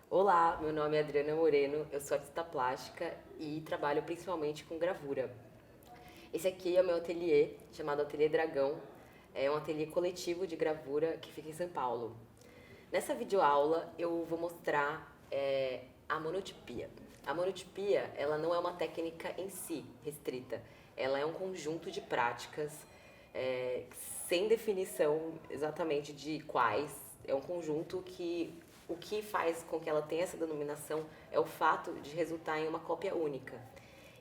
Olá, meu nome é Adriana Moreno, eu sou artista plástica e trabalho principalmente com gravura. Esse aqui é o meu ateliê, chamado Ateliê Dragão. É um ateliê coletivo de gravura que fica em São Paulo. Nessa videoaula eu vou mostrar a monotipia. A monotipia, ela não é uma técnica em si, restrita. Ela é um conjunto de práticas sem definição exatamente de quais. É um conjunto que o que faz com que ela tenha essa denominação é o fato de resultar em uma cópia única.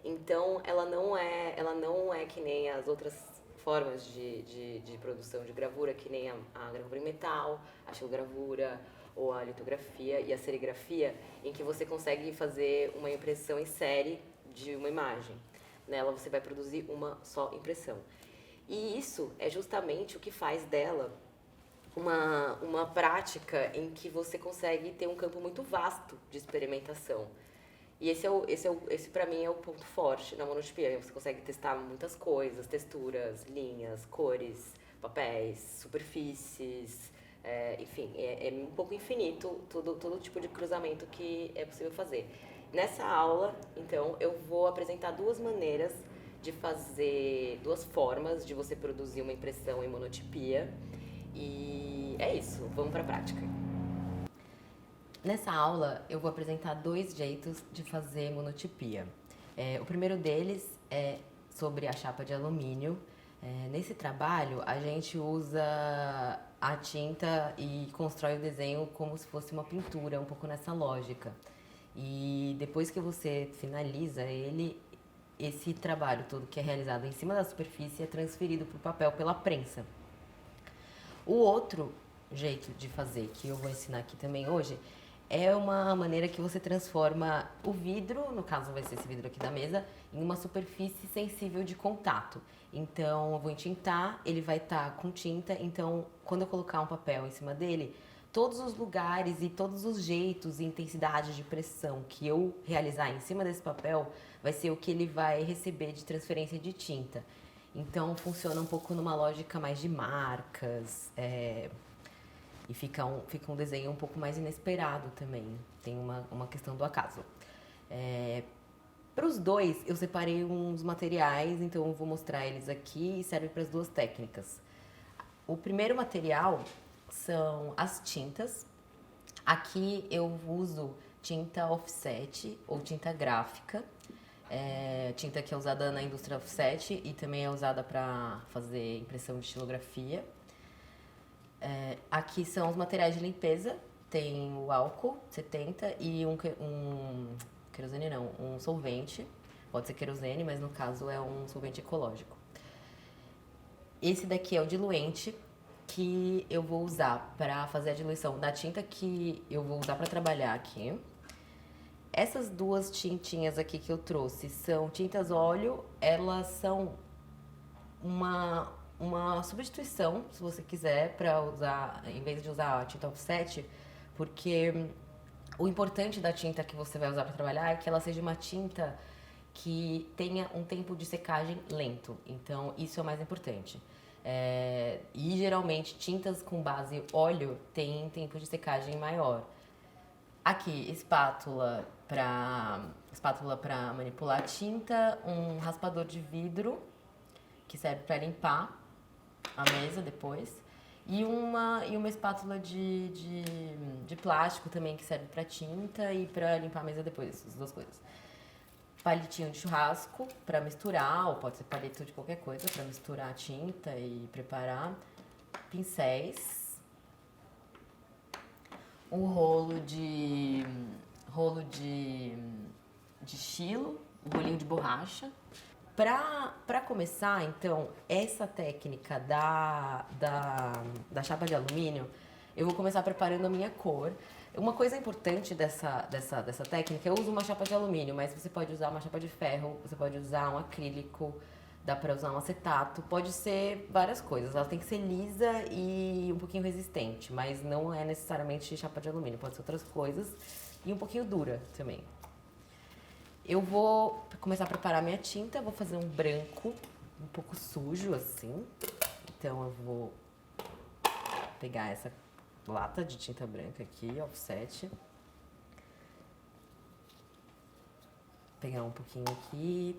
Então, ela não é que nem as outras formas de produção de gravura, que nem a gravura em metal, a xilogravura, ou a litografia e a serigrafia, em que você consegue fazer uma impressão em série de uma imagem. Nela você vai produzir uma só impressão. E isso é justamente o que faz dela uma prática em que você consegue ter um campo muito vasto de experimentação. E esse para mim é o ponto forte na monotipia. Você consegue testar muitas coisas, texturas, linhas, cores, papéis, superfícies, enfim, é um pouco infinito todo tipo de cruzamento que é possível fazer. Nessa aula, então, eu vou apresentar duas maneiras de fazer, duas formas de você produzir uma impressão em monotipia. E é isso, vamos para a prática. Nessa aula, eu vou apresentar dois jeitos de fazer monotipia. O primeiro deles é sobre a chapa de alumínio. Nesse trabalho, a gente usa a tinta e constrói o desenho como se fosse uma pintura, um pouco nessa lógica. E depois que você finaliza ele, esse trabalho todo que é realizado em cima da superfície é transferido para o papel pela prensa. O outro jeito de fazer, que eu vou ensinar aqui também hoje, é uma maneira que você transforma o vidro, no caso vai ser esse vidro aqui da mesa, em uma superfície sensível de contato. Então eu vou entintar, ele vai estar com tinta, então quando eu colocar um papel em cima dele, todos os lugares e todos os jeitos e intensidades de pressão que eu realizar em cima desse papel vai ser o que ele vai receber de transferência de tinta. Então funciona um pouco numa lógica mais de marcas, e fica um desenho um pouco mais inesperado também. Tem uma questão do acaso. Para os dois, eu separei uns materiais, então eu vou mostrar eles aqui e serve para as duas técnicas. O primeiro material são as tintas. Aqui eu uso tinta offset ou tinta gráfica. Tinta que é usada na indústria offset e também é usada para fazer impressão de xilografia. Aqui são os materiais de limpeza. Tem o álcool 70 e querosene não, um solvente. Pode ser querosene, mas no caso é um solvente ecológico. Esse daqui é o diluente que eu vou usar para fazer a diluição da tinta que eu vou usar para trabalhar aqui. Essas duas tintinhas aqui que eu trouxe são tintas óleo, elas são uma substituição, se você quiser, para usar, em vez de usar a tinta offset, porque o importante da tinta que você vai usar para trabalhar é que ela seja uma tinta que tenha um tempo de secagem lento. Então, isso é o mais importante. E geralmente tintas com base óleo têm tempo de secagem maior. Aqui, espátula para manipular a tinta, um raspador de vidro que serve para limpar a mesa depois e uma espátula de plástico também que serve para tinta e para limpar a mesa depois, essas duas coisas. Palitinho de churrasco para misturar, ou pode ser palito de qualquer coisa para misturar a tinta e preparar. Pincéis, um de estilo, um bolinho de borracha. Para começar, então, essa técnica da chapa de alumínio, eu vou começar preparando a minha cor. Uma coisa importante dessa técnica, eu uso uma chapa de alumínio, mas você pode usar uma chapa de ferro, você pode usar um acrílico, dá para usar um acetato, pode ser várias coisas. Ela tem que ser lisa e um pouquinho resistente, mas não é necessariamente chapa de alumínio, pode ser outras coisas e um pouquinho dura também. Eu vou começar a preparar minha tinta, vou fazer um branco um pouco sujo assim. Então eu vou pegar essa lata de tinta branca aqui, offset. pegar um pouquinho aqui,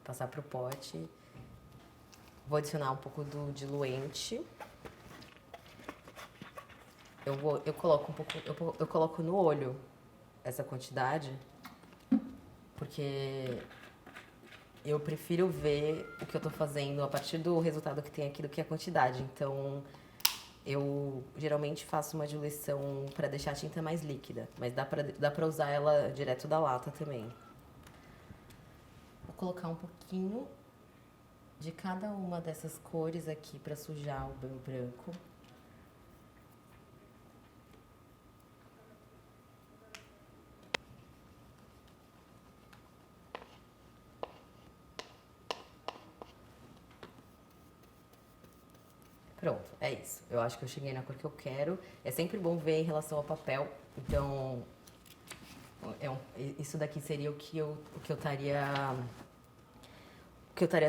passar pro pote. Vou adicionar um pouco do diluente. Eu coloco um pouco, eu coloco no olho essa quantidade, porque eu prefiro ver o que eu tô fazendo a partir do resultado que tem aqui do que a quantidade. Então, eu geralmente faço uma diluição para deixar a tinta mais líquida, mas dá pra usar ela direto da lata também. Vou colocar um pouquinho de cada uma dessas cores aqui para sujar o meu branco. Pronto, é isso. Eu acho que eu cheguei na cor que eu quero. É sempre bom ver em relação ao papel. Então, isso daqui seria o que eu estaria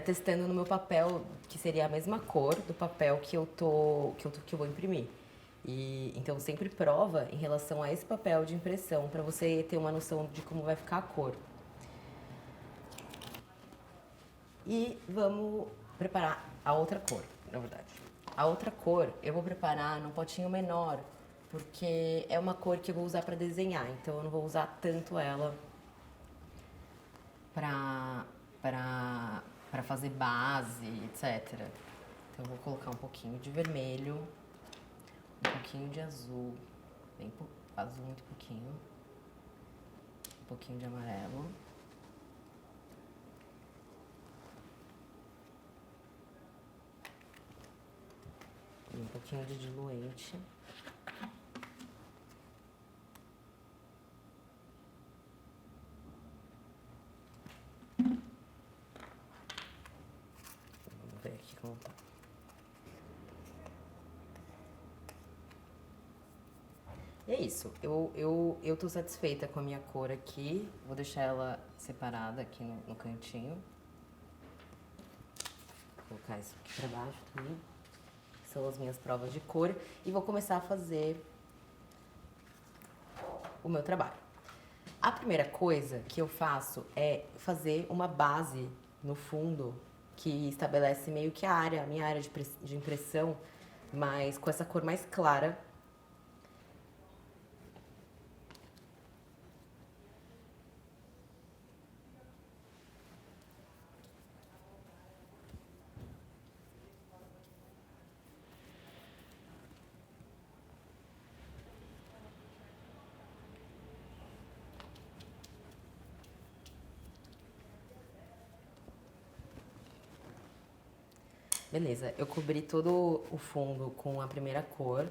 testando no meu papel, que seria a mesma cor do papel que eu vou imprimir. E então sempre prova em relação a esse papel de impressão para você ter uma noção de como vai ficar a cor. E vamos preparar a outra cor, na verdade. A outra cor eu vou preparar num potinho menor, porque é uma cor que eu vou usar para desenhar, então eu não vou usar tanto ela para fazer base, etc. Então eu vou colocar um pouquinho de vermelho, um pouquinho de azul, azul muito pouquinho, um pouquinho de amarelo. E um pouquinho de diluente. Vamos ver aqui como tá. E é isso. Eu tô satisfeita com a minha cor aqui. Vou deixar ela separada aqui no cantinho. Vou colocar isso aqui pra baixo também. São as minhas provas de cor. E vou começar a fazer o meu trabalho. A primeira coisa que eu faço é fazer uma base no fundo que estabelece meio que a minha área de impressão, mas com essa cor mais clara. Beleza, eu cobri todo o fundo com a primeira cor.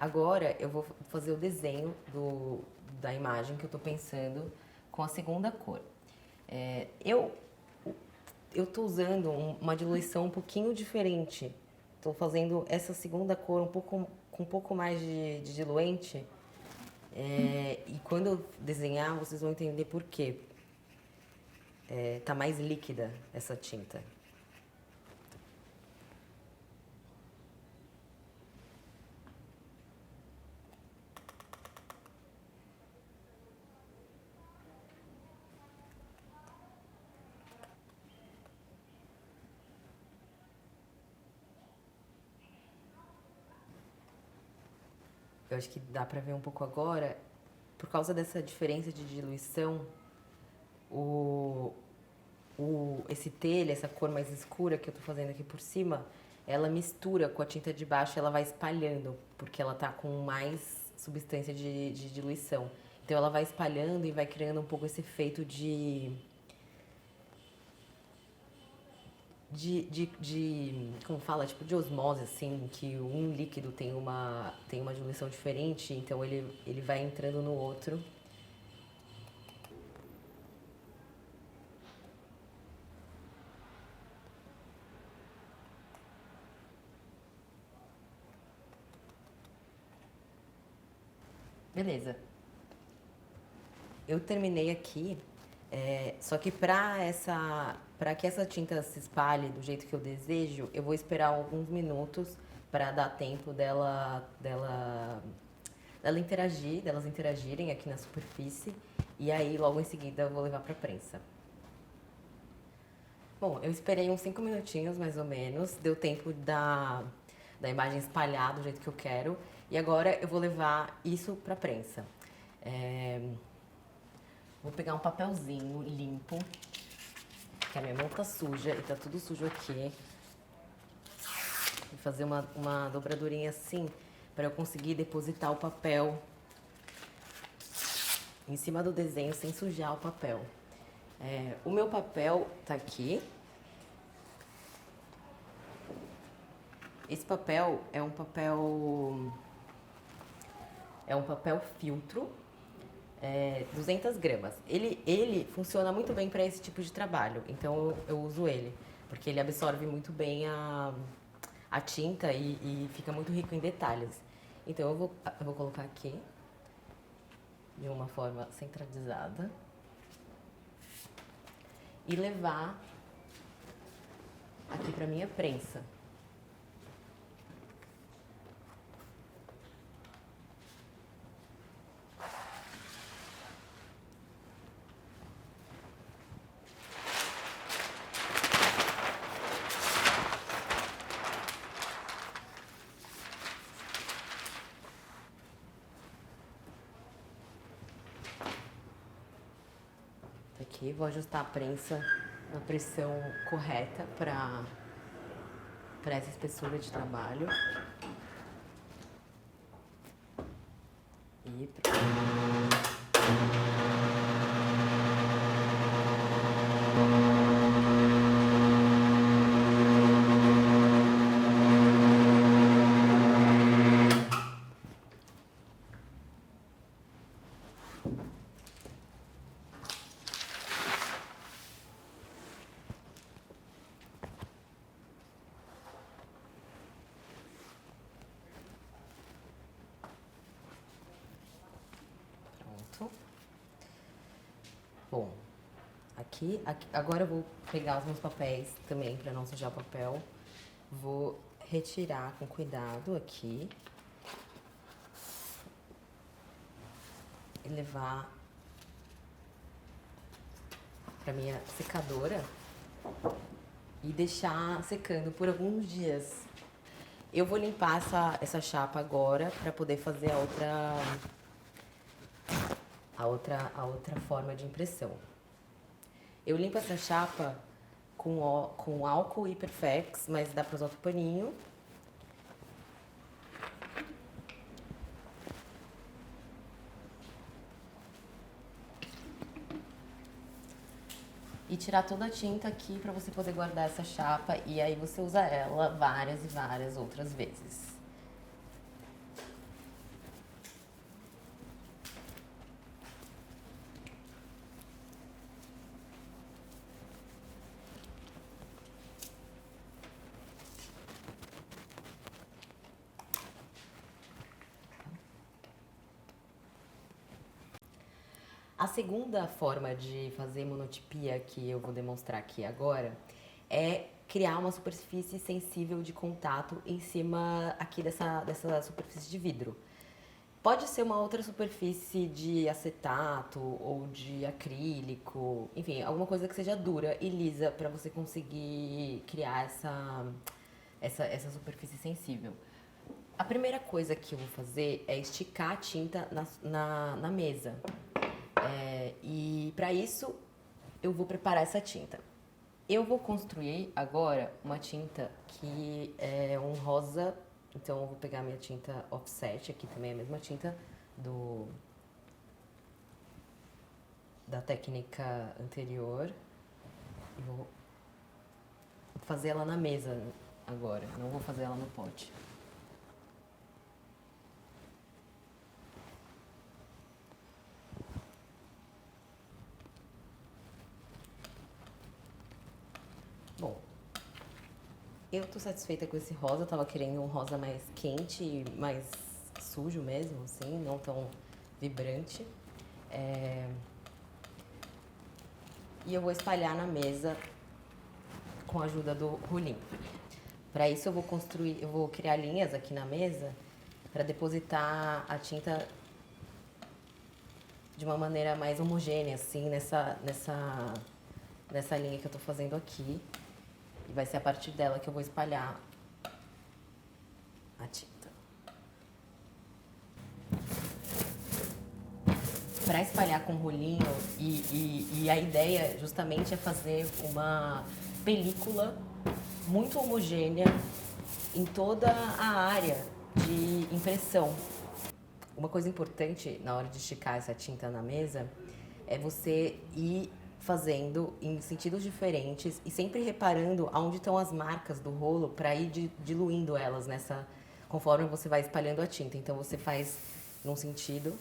Agora eu vou fazer o desenho da imagem que eu tô pensando com a segunda cor. Eu tô usando uma diluição um pouquinho diferente. Tô fazendo essa segunda cor com um pouco mais de diluente. E quando eu desenhar, vocês vão entender por quê. Tá mais líquida essa tinta. Eu acho que dá pra ver um pouco agora, por causa dessa diferença de diluição, esse telha, essa cor mais escura que eu tô fazendo aqui por cima, ela mistura com a tinta de baixo, ela vai espalhando, porque ela tá com mais substância de diluição. Então ela vai espalhando e vai criando um pouco esse efeito como fala, tipo de osmose, assim, que um líquido tem uma diluição diferente, então ele vai entrando no outro. Beleza. Eu terminei aqui, só que para que essa tinta se espalhe do jeito que eu desejo, eu vou esperar alguns minutos para dar tempo delas interagirem aqui na superfície. E aí, logo em seguida, eu vou levar pra prensa. Bom, eu esperei uns 5 minutinhos, mais ou menos. Deu tempo da imagem espalhar do jeito que eu quero. E agora eu vou levar isso pra prensa. Vou pegar um papelzinho limpo, que a minha mão tá suja e tá tudo sujo aqui. Vou fazer uma dobradurinha assim, para eu conseguir depositar o papel em cima do desenho sem sujar o papel. O meu papel tá aqui. Esse papel é um papel filtro, 200 gramas. Ele funciona muito bem para esse tipo de trabalho, então eu uso ele, porque ele absorve muito bem a tinta e fica muito rico em detalhes. Então eu vou colocar aqui de uma forma centralizada e levar aqui para minha prensa. Aqui, vou ajustar a prensa na pressão correta para essa espessura de trabalho. E pronto. Bom, aqui, agora eu vou pegar os meus papéis também para não sujar o papel. Vou retirar com cuidado aqui e levar para minha secadora e deixar secando por alguns dias. Eu vou limpar essa chapa agora para poder fazer a outra forma de impressão. Eu limpo essa chapa com álcool Hiperfex, mas dá para usar outro paninho. E tirar toda a tinta aqui para você poder guardar essa chapa e aí você usa ela várias e várias outras vezes. A segunda forma de fazer monotipia que eu vou demonstrar aqui agora é criar uma superfície sensível de contato em cima aqui dessa superfície de vidro. Pode ser uma outra superfície de acetato ou de acrílico, enfim, alguma coisa que seja dura e lisa para você conseguir criar essa superfície sensível. A primeira coisa que eu vou fazer é esticar a tinta na mesa. E para isso eu vou preparar essa tinta. Eu vou construir agora uma tinta que é um rosa, então eu vou pegar minha tinta offset, aqui também é a mesma tinta da técnica anterior. E vou fazer ela na mesa agora, não vou fazer ela no pote. Bom, eu tô satisfeita com esse rosa, eu tava querendo um rosa mais quente e mais sujo mesmo, assim, não tão vibrante. E eu vou espalhar na mesa com a ajuda do rolinho. Para isso eu vou criar linhas aqui na mesa para depositar a tinta de uma maneira mais homogênea, assim, nessa linha que eu tô fazendo aqui. E vai ser a partir dela que eu vou espalhar a tinta. Para espalhar com rolinho, e a ideia justamente é fazer uma película muito homogênea em toda a área de impressão. Uma coisa importante na hora de esticar essa tinta na mesa é você ir fazendo em sentidos diferentes e sempre reparando aonde estão as marcas do rolo para ir diluindo elas conforme você vai espalhando a tinta. Então você faz num sentido,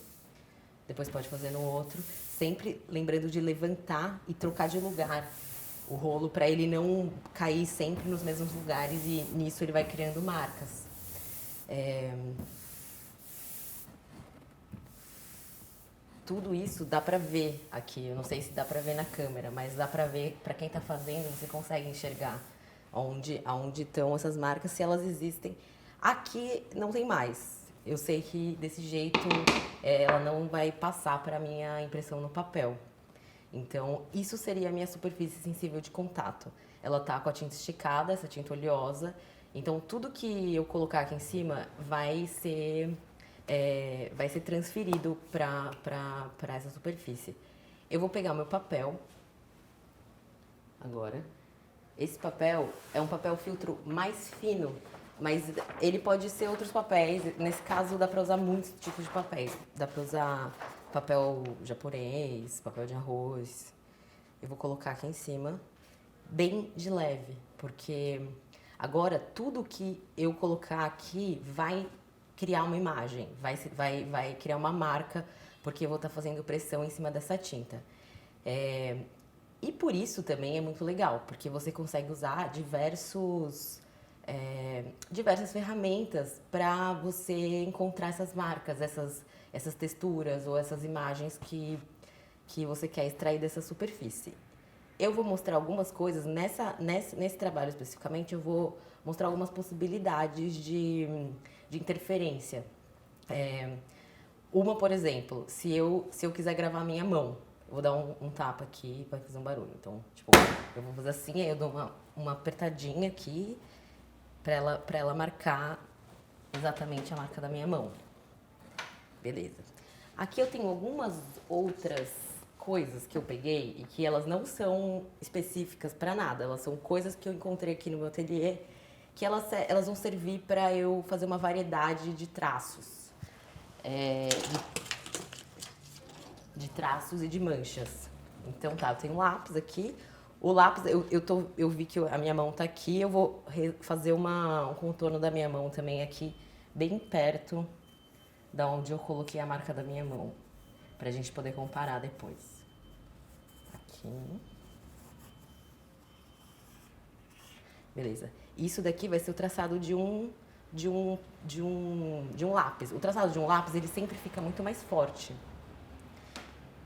depois pode fazer no outro, sempre lembrando de levantar e trocar de lugar o rolo para ele não cair sempre nos mesmos lugares, e nisso ele vai criando marcas. Tudo isso dá pra ver aqui, eu não sei se dá pra ver na câmera, mas dá pra ver, pra quem tá fazendo, você consegue enxergar aonde estão essas marcas, se elas existem. Aqui não tem mais. Eu sei que desse jeito ela não vai passar pra minha impressão no papel. Então, isso seria a minha superfície sensível de contato. Ela tá com a tinta esticada, essa tinta oleosa. Então, tudo que eu colocar aqui em cima vai ser transferido para essa superfície. Eu vou pegar o meu papel agora. Esse papel é um papel filtro mais fino, mas ele pode ser outros papéis. Nesse caso, dá para usar muitos tipos de papéis. Dá para usar papel japonês, papel de arroz. Eu vou colocar aqui em cima, bem de leve, porque agora tudo que eu colocar aqui vai criar uma imagem, vai criar uma marca, porque eu vou estar fazendo pressão em cima dessa tinta. E por isso também é muito legal, porque você consegue usar diversas ferramentas para você encontrar essas marcas, essas texturas ou essas imagens que você quer extrair dessa superfície. Eu vou mostrar algumas coisas, nesse trabalho especificamente, eu vou mostrar algumas possibilidades de interferência. Uma, por exemplo, se eu quiser gravar a minha mão, eu vou dar um tapa aqui para fazer um barulho. Então, tipo, eu vou fazer assim, aí eu dou uma apertadinha aqui para ela marcar exatamente a marca da minha mão. Beleza. Aqui eu tenho algumas outras coisas que eu peguei e que elas não são específicas para nada, elas são coisas que eu encontrei aqui no meu ateliê, que elas vão servir para eu fazer uma variedade de traços, de traços e de manchas. Então tá, eu tenho um lápis aqui. O lápis, eu vi que a minha mão tá aqui, eu vou fazer um contorno da minha mão também aqui, bem perto da onde eu coloquei a marca da minha mão, pra gente poder comparar depois. Aqui. Beleza. Isso daqui vai ser o traçado de um lápis. O traçado de um lápis, ele sempre fica muito mais forte.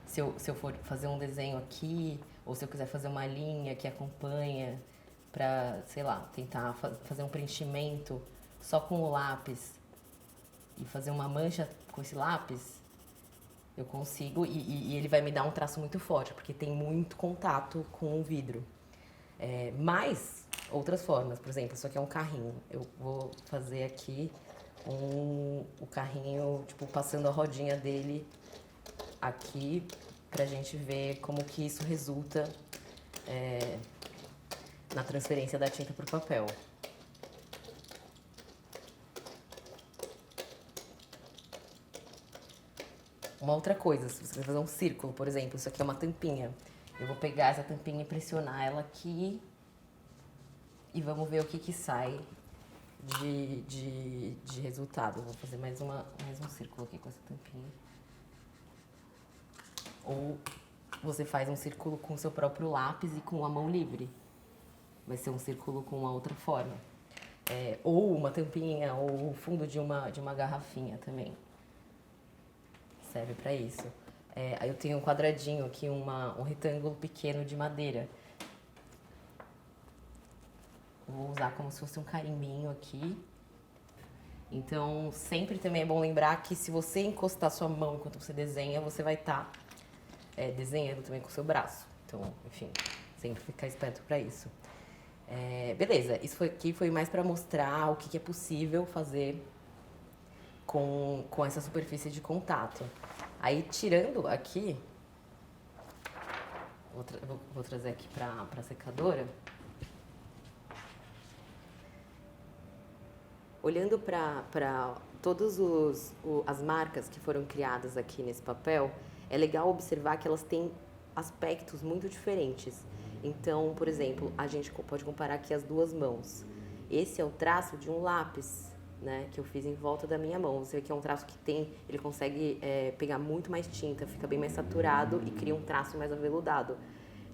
Se eu for fazer um desenho aqui, ou se eu quiser fazer uma linha que acompanha pra, sei lá, tentar fazer um preenchimento só com o lápis e fazer uma mancha com esse lápis, eu consigo, e ele vai me dar um traço muito forte, porque tem muito contato com o vidro. Mas, outras formas, por exemplo, isso aqui é um carrinho. Eu vou fazer aqui o carrinho, tipo, passando a rodinha dele aqui, pra gente ver como que isso resulta na transferência da tinta pro papel. Uma outra coisa, se você vai fazer um círculo, por exemplo, isso aqui é uma tampinha. Eu vou pegar essa tampinha e pressionar ela aqui e vamos ver o que sai de resultado. Eu vou fazer mais um círculo aqui com essa tampinha. Ou você faz um círculo com o seu próprio lápis e com a mão livre. Vai ser um círculo com uma outra forma. Ou uma tampinha, ou o fundo de uma garrafinha também. Serve para isso. Aí eu tenho um quadradinho aqui, um retângulo pequeno de madeira. Vou usar como se fosse um carimbinho aqui. Então, sempre também é bom lembrar que se você encostar sua mão enquanto você desenha, você vai estar desenhando também com o seu braço. Então, enfim, sempre ficar esperto para isso. Beleza, isso aqui foi mais para mostrar o que é possível fazer com essa superfície de contato. Aí, tirando aqui, vou trazer aqui para a secadora. Olhando para todas as marcas que foram criadas aqui nesse papel, é legal observar que elas têm aspectos muito diferentes. Então, por exemplo, a gente pode comparar aqui as duas mãos. Esse é o traço de um lápis, né, que eu fiz em volta da minha mão. Você vê que é um traço que ele consegue pegar muito mais tinta, fica bem mais saturado e cria um traço mais aveludado.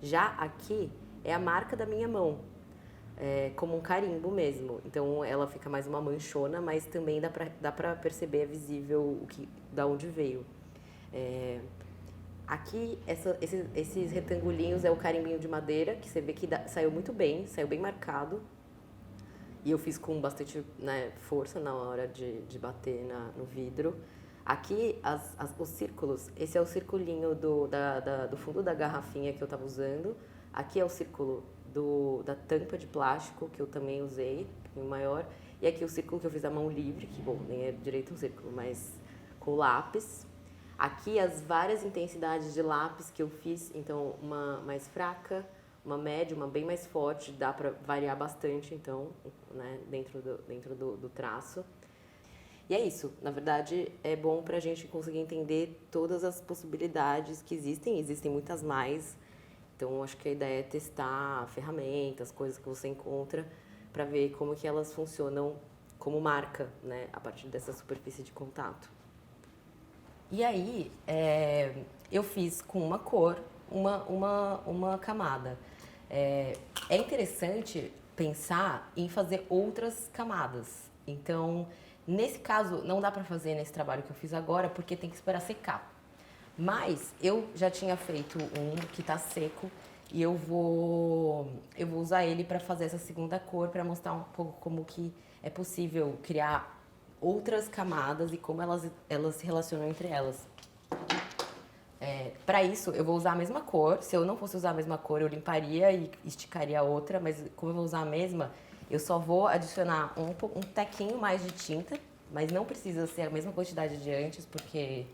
Já aqui é a marca da minha mão, como um carimbo mesmo. Então ela fica mais uma manchona, mas também dá pra perceber, é visível da onde veio. Aqui, esses retangulinhos é o carimbinho de madeira, que você vê que saiu muito bem, saiu bem marcado. E eu fiz com bastante, né, força na hora de bater no vidro. Aqui, os círculos, esse é o circulinho do fundo da garrafinha que eu estava usando. Aqui é o círculo da tampa de plástico, que eu também usei, um pouquinho maior. E aqui o círculo que eu fiz à mão livre, que, bom, nem é direito um círculo, mas com lápis. Aqui as várias intensidades de lápis que eu fiz, então uma mais fraca, uma média, uma bem mais forte, dá para variar bastante, então, né, dentro do traço. E é isso, na verdade é bom para a gente conseguir entender todas as possibilidades que existem muitas mais, então acho que a ideia é testar ferramentas, coisas que você encontra, para ver como que elas funcionam como marca, né, a partir dessa superfície de contato. E aí, eu fiz com uma cor, uma camada. É interessante pensar em fazer outras camadas. Então, nesse caso, não dá pra fazer nesse trabalho que eu fiz agora, porque tem que esperar secar. Mas eu já tinha feito um que tá seco e eu vou usar ele para fazer essa segunda cor, para mostrar um pouco como que é possível criar outras camadas e como elas se relacionam entre elas. Para isso, eu vou usar a mesma cor. Se eu não fosse usar a mesma cor, eu limparia e esticaria a outra, mas como eu vou usar a mesma, eu só vou adicionar um tequinho mais de tinta, mas não precisa ser a mesma quantidade de antes, porque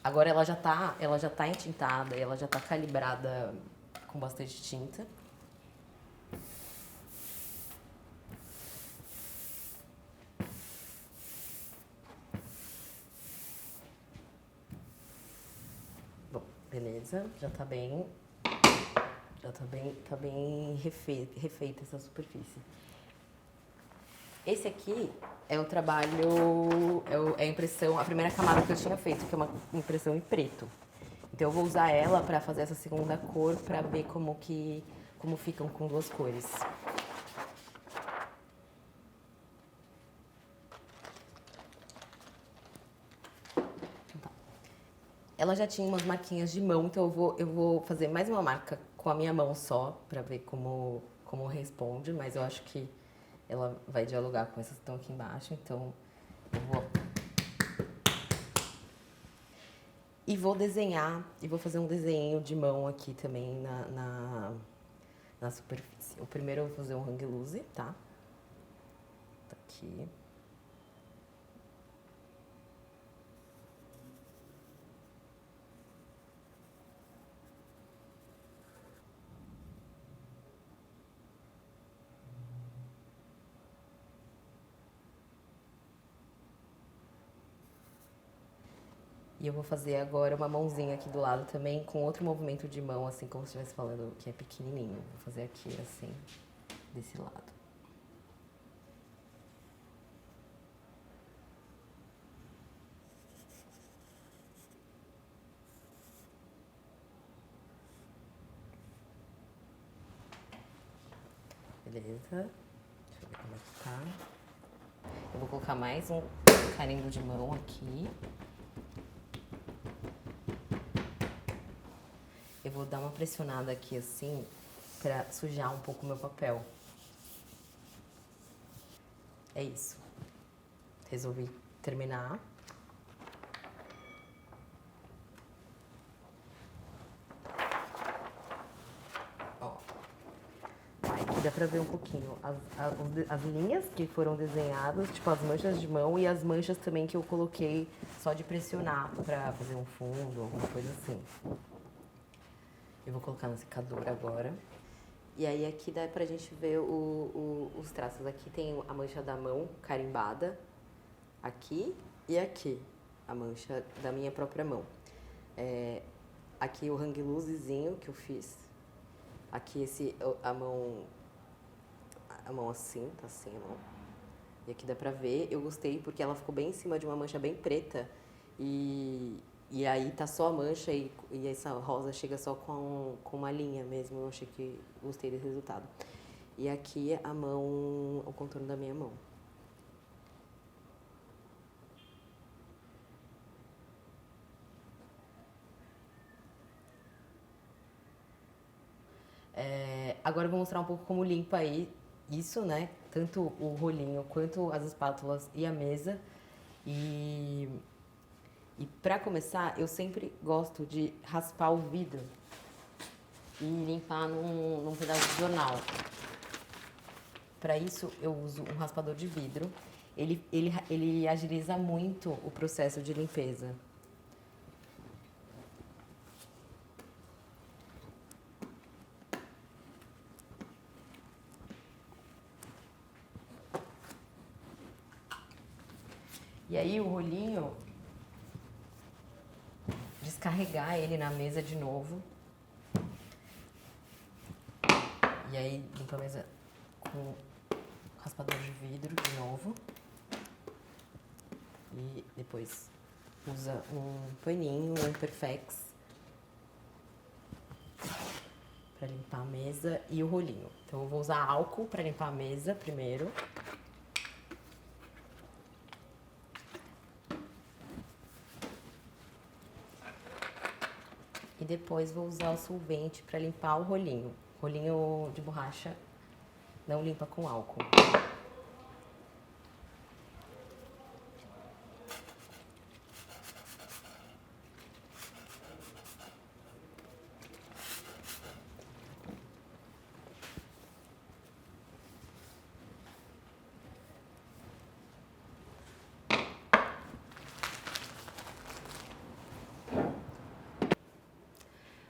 agora ela já tá entintada, ela já tá calibrada com bastante tinta. Bom, beleza, já tá bem refeita essa superfície. Esse aqui é o trabalho, é a impressão, a primeira camada que eu tinha feito, que é uma impressão em preto. Então eu vou usar ela para fazer essa segunda cor, para ver como ficam com duas cores. Ela já tinha umas marquinhas de mão, então eu vou fazer mais uma marca com a minha mão só, para ver como responde, mas eu acho que ela vai dialogar com essas que estão aqui embaixo, então eu vou desenhar, e vou fazer um desenho de mão aqui também na superfície. O primeiro eu vou fazer um hang loose, tá? Tá aqui. E eu vou fazer agora uma mãozinha aqui do lado também, com outro movimento de mão, assim, como se estivesse falando que é pequenininho. Vou fazer aqui, assim, desse lado. Beleza? Deixa eu ver como é que tá. Eu vou colocar mais um carimbo de mão aqui. Eu vou dar uma pressionada aqui assim, pra sujar um pouco o meu papel. É isso. resolvi terminar. Ó. Aqui dá pra ver um pouquinho as linhas que foram desenhadas, tipo as manchas de mão e as manchas também que eu coloquei só de pressionar pra fazer um fundo, alguma coisa assim. Eu vou colocar no secador agora. E aí aqui dá pra gente ver os traços. Aqui tem a mancha da mão carimbada, aqui e aqui, a mancha da minha própria mão. Aqui o hang loosezinho que eu fiz. Aqui a mão assim, tá assim a mão. E aqui dá pra ver, eu gostei porque ela ficou bem em cima de uma mancha bem preta. E aí tá só a mancha e essa rosa chega só com uma linha mesmo. Eu achei que gostei desse resultado. E aqui a mão, o contorno da minha mão. Agora eu vou mostrar um pouco como limpa aí isso, né? Tanto o rolinho quanto as espátulas e a mesa. E pra começar, eu sempre gosto de raspar o vidro e limpar num pedaço de jornal. Para isso, eu uso um raspador de vidro. Ele agiliza muito o processo de limpeza. E aí o rolinho, descarregar ele na mesa de novo. E aí limpa a mesa com raspador de vidro de novo. E depois usa um paninho, um Imperfex, para limpar a mesa e o rolinho. Então eu vou usar álcool para limpar a mesa primeiro. E depois vou usar o solvente para limpar o rolinho. Rolinho de borracha não limpa com álcool.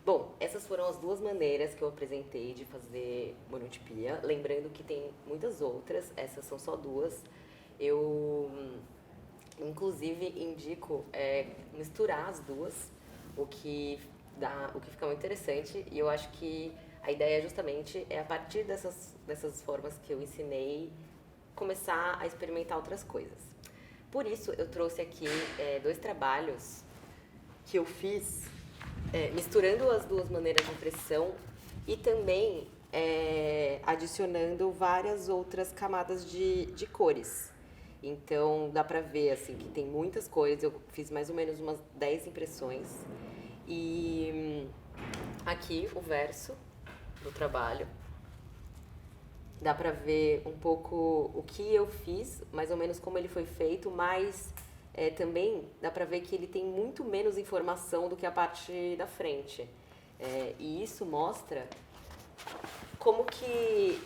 Bom, essas foram as duas maneiras que eu apresentei de fazer monotipia. Lembrando que tem muitas outras, essas são só duas. Eu, inclusive, indico misturar as duas, o que fica muito interessante. E eu acho que a ideia justamente a partir dessas formas que eu ensinei, começar a experimentar outras coisas. Por isso, eu trouxe aqui 2 trabalhos que eu fiz misturando as duas maneiras de impressão e também adicionando várias outras camadas de cores. Então, dá pra ver, assim, que tem muitas cores. Eu fiz mais ou menos umas 10 impressões. E aqui o verso do trabalho. Dá pra ver um pouco o que eu fiz, mais ou menos como ele foi feito, mas também dá pra ver que ele tem muito menos informação do que a parte da frente. E isso mostra como que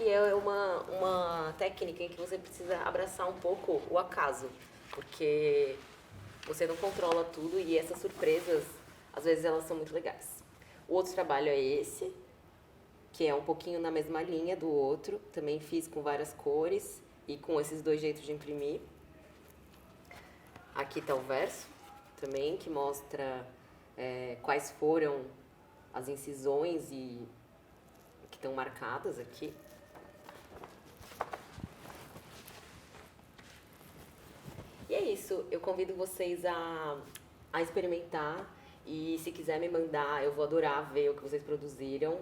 é uma técnica em que você precisa abraçar um pouco o acaso, porque você não controla tudo e essas surpresas, às vezes, elas são muito legais. O outro trabalho é esse, que é um pouquinho na mesma linha do outro, também fiz com várias cores e com esses 2 jeitos de imprimir. Aqui está o verso também, que mostra quais foram as incisões e que estão marcadas aqui. E é isso, eu convido vocês a experimentar e se quiser me mandar, eu vou adorar ver o que vocês produziram.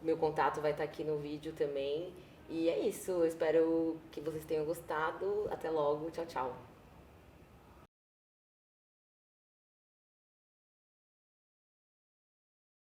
Meu contato vai estar aqui no vídeo também. E é isso, eu espero que vocês tenham gostado. Até logo, tchau, tchau.